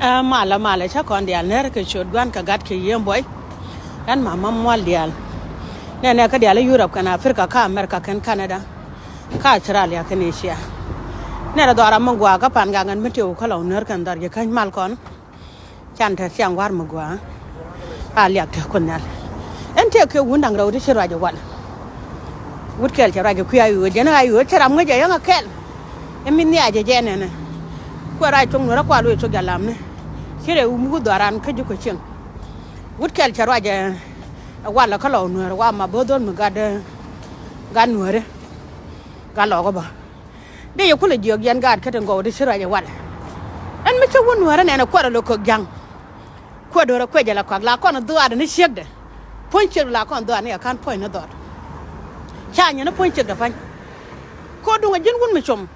mala cha kon dial ner ke chod gwan ka gat ke yem boy dan mama mol dial ne ka dial Europe kana Africa ka America kan Canada ka Australia kan Asia ne da dora mangwa ka pan ga ngan metew ka law ner kan dar ye kan mal kon chan ta siang war mangwa a liak ta kon nal en te ke wundang raw di shira ja wal wut kel ja raja ku ayu je na ayu tara mo je yang kel emin ni aje je ne ko rai tung no ra kwa lu to galam ne kire mu doran ka ju ko chen wut kel ja raja wala ka law no wa ma bodon mu ga nuore ga lo ko ba de yo kula jog yan ga ka tan go di shira ja wal en mi to won nuore ne na ko lo ko jang ko do ra ko ja la ko la ko na do ad ni shegde ponche la ko do ne kan point na do chanya na ponche da fan ko du ngajin gun mi chom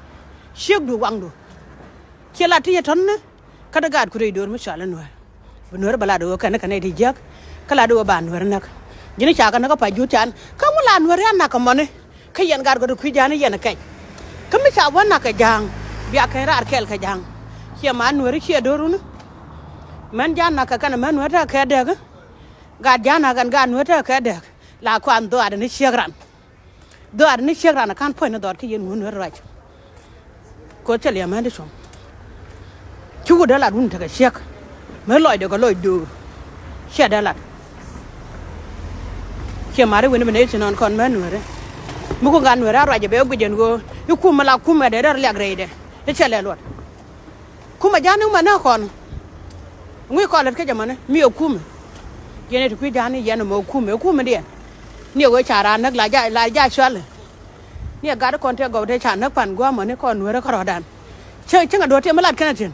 shegdu wangdu kela tiye tonne kada gad ku reidor mi shala no bunor bala do kana di jak kala do ban wer nak jini chaka na ka pa jutan ka mula nwer ya na ka mone ka yen gad go ku jani yen kai ka mi cha wan na ka jang biya ka rar kel ka jang ke man wer ke dorunu man jan na ka kana man wer ta ka daga gad jana gan gan wer ta ka daga la ko an do ad ni shegran kan point na do ka yen won wer raj ko tele ya mande som chugo dala dun ta shek me loy de ko loy do she dala ke mare woni bene non kon man wore mu ko gan wora raje be gujen go yiku mala kuma de dar lag reide e chele lot kuma janu mana kon ngui ko lat ke jamane mi o kuma yene to ku jani yene mo kuma de ni go chara nak la ja chwal ni ga da kon te go de cha nak pan go mo ne kon wora ko dan chơi chứ ngà đồ tiệm mới lạt cái này